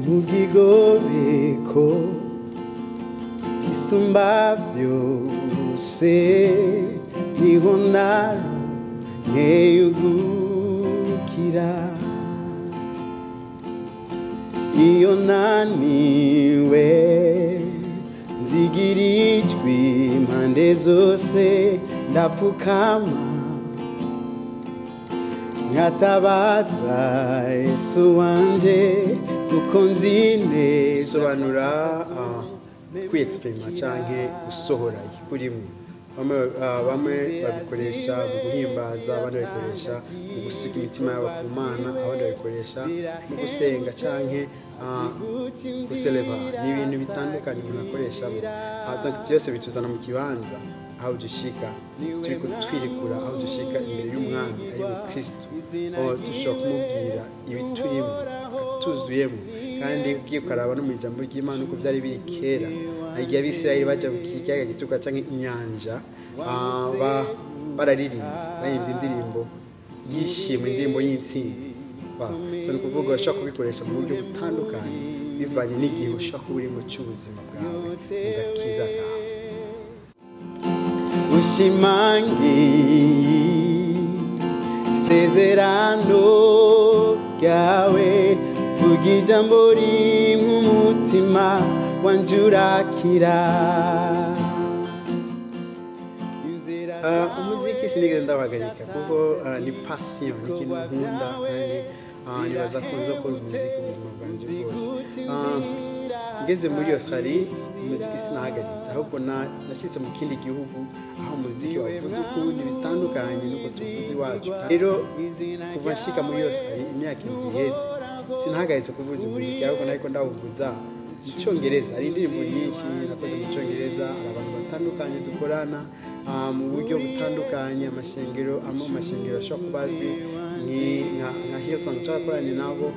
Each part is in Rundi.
mugigobeko isumba byose niho nkeyugukira iyo naniwe nzigira ijwi impande zose ndapfukama nkatabaza Yesu wanje kuko nzi neza sobanura kwiexprima canke gusohora ikikurimo bamwe babikoresha mu guhimbaza abandi babikoresha mu gusuka imitima yabo ku Mana abandi babikoresha mu gusenga canke guseleba n'ibintu bitandukanye unakoresha byose bituzana mu kibanza aho dushika turiko twirikura aho dushika imbere y'umwami ari mu Kristo dushobora kumubwira ibiturimo tuzuyemo kandi ugiye ukaraba no mu ijambo ry'Imana uko byari biri kera igihe Abisirayeli baja mu kiyaga gitukura canke inyanja bararirimba bayimba indirimbo yishimwe indirimbo y'intsinzi so ni kuvuga ushobora kubikoresha mu buryo butandukanye bivanye n'igihe ushobora kuba uri mu cy'ubuzima bwawe mu gakiza kawe ushimangi sezerano ryawe vuga ijambo rimwe umutima wanjurakira umuziki sinigeze ndabagarika kuko ni passion ni ikintu nkunda kandi nibaza ko nzokora umuziki ubuzima bwanjye bwose ngeze muri Australia umuziki sinahagaritse ahubwo nashyitse mu kindi gihugu aho umuziki wavuze ukundi bitandukanye nuko tuvuze iwacu rero kuva nshika muri Australia imyaka ibiri sinahagaritse kuvuza umuziki ahubwo nariko ndawuvuza mu Cyongereza ari indirimbo nyinshi nakoze mu Cyongereza hari abantu batandukanye dukorana mu buryo butandukanye amashengero ashobora kubazwi ni nka Hillsong turakoranye nabo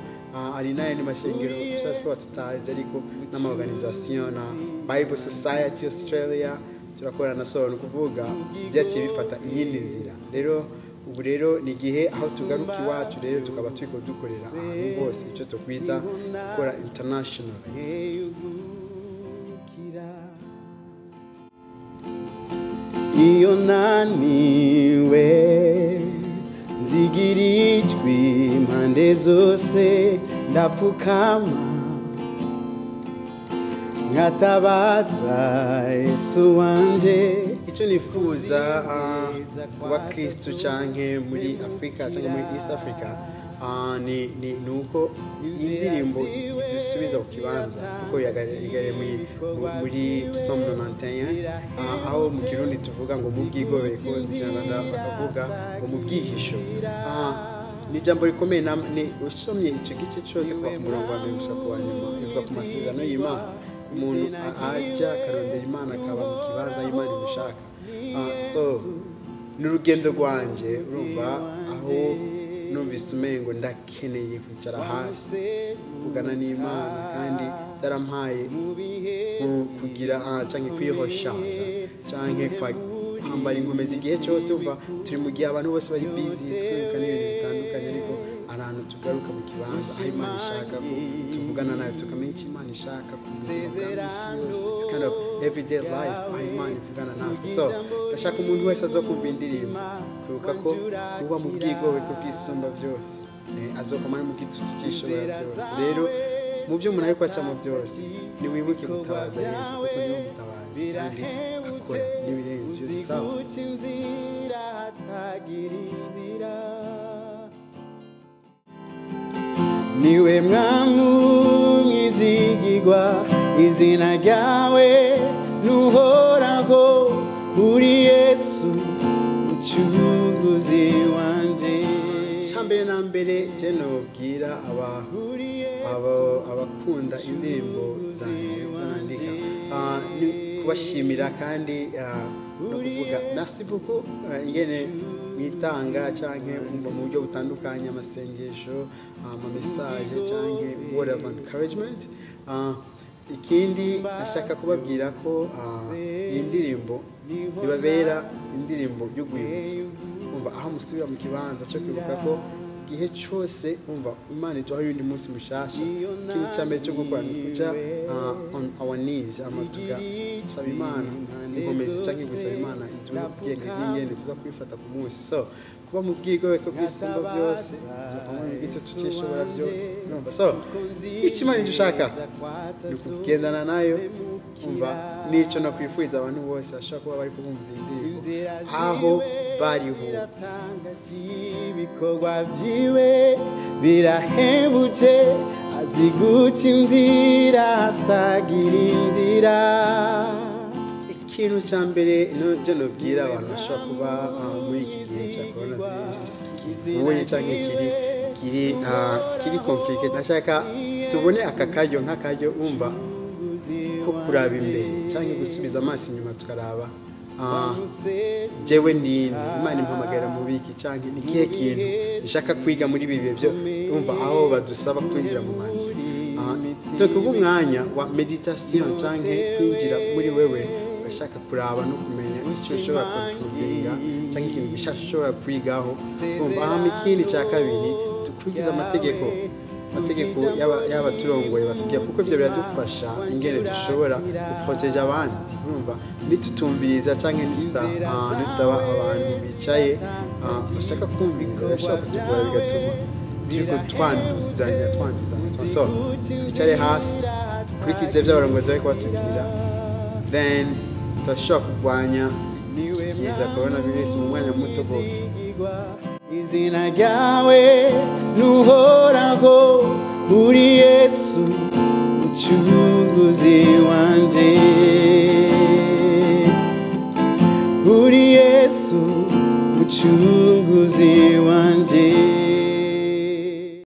ari nayo ni mashengero twashobora tutazi ariko n'amaorganisation na Bible Society Australia turakorana so no kuvuga byaciye bifata iyindi nzira rero ubu rero ni gihe aho tugaruka iwacu rero tukaba turiko dukorera ahantu hose icyo tukwita gukora international iyo naniwe nzigira ijwi impande zose ndapfukama nkatabaza Yesu wanje icyo nifuza kuba Kristo canke muri Afrika canke muri East Africa ni uko indirimbo idusubiza ku kibanza kuko yagare muri Psalm 91 aho mu Kirundi tuvuga ngo mu bwigobeko n'Ikinyarwanda bakavuga ngo mu bwihisho ni jambo rikomeye ni usomye icyo gice cyose kuva ku murongo wa mbere gushika ku wa nyuma ivuga ku masezerano y'Imana umuntu ajya akarondera Imana akaba mu kibanza y'Imana imushaka so n'urugendo rwanje urumva aho numvise umengo ndakeneye kwicara hasi kuvugana n'Imana kandi byarampaye kugira canke kwihosha canke kwambara inkomezi igihe cyose umva turi mu gihe abantu bose bari busy twiruka n'ibintu bitandukanye ariko ahantu tugaruka mu kibanza aho Imana ishaka ko tuvugana nayo tukamenya icyo Imana ishaka ku buzima bwa misi yose it's kind of everyday life aho Imana ivugana natwe so ndashaka umuntu wese azokumva indirimbo kwibuka ko uba mu bwigobeko bw'isumba byose azokomana mu gitutu cy'ishobora byose rero mu byo umuntu ariko acamo byose niwibuke gutabaza Yesu kuko niwe mutabazi kandi akora n'ibirenze ibyo bisaba niwe mwami mwizigirwa izina ryawe nuhoraho uri Yesu umucunguzi wanje mbere na mbere je nobwira abakunda indirimbo zandika kubashimira kandi no kuvuga merci beaucoup ingene mwitanga canke mu buryo butandukanye amasengesho ama message canke word of encouragement ikindi nashaka kubabwira ko indirimbo ibabera indirimbo y'ugwibutso umva aho musubira mu kibanza cyo kwibuka ko gihe cyose umva Imana iduha yundi munsi mushasha ikintu cya mbere cyo gukora ni kuja on our knees amatuga saba Imana inkomezi cyangwa gusaba Imana iduha ubwenge bw'ingene tuza kwifata ku munsi so kuba mu bwigobeko bw'isumba byose zokamwe mu gito tukishobora byose numva so ikimana dushaka ni kugendana nayo umva nico no kwifuriza abantu bose bashaka kuba bari kubumva indirimbo aho bariho ibikorwa byiwe birahebuje aziguca inzira hatagira inzira ikintu cya mbere nje nobwira abantu bashaka kuba muri iki gihe cya coronavirus mubonye cyangwa kiri complicated nashaka tubone aka karyo nk'akaryo umva ko kuraba imbere cyangwa gusubiza amaso inyuma tukaraba jewe ni Imana impamagara mu biki cyangwa ni kihe kintu nshaka kwiga muri ibi bihe byo umva aho badusaba kwinjira mu manzi tukuba umwanya wa meditation cyangwa kwinjira muri wewe bashaka kuraba no kumenya icyo ushobora kuvuga cyangwa ikintu gishasha ushobora kwigaho umva aho ikindi cya kabiri dukurikiza amategeko y'abaturongoye batubwira kuko ibyo biradufasha ingene dushobora guproteje abandi urumva nitutumviriza cyangwa nitutaba abantu bicaye bashaka kumviriza bashaka kutugora bigatuma turiko twanduzanya so twicare hasi dukurikize ibyo abarongozi bari kubatubwira then turashobora kurwanya ikiza coronavirus mu mwanya muto gose izina ryawe nuhoraho uri Yesu umucunguzi wanje uri Yesu umucunguzi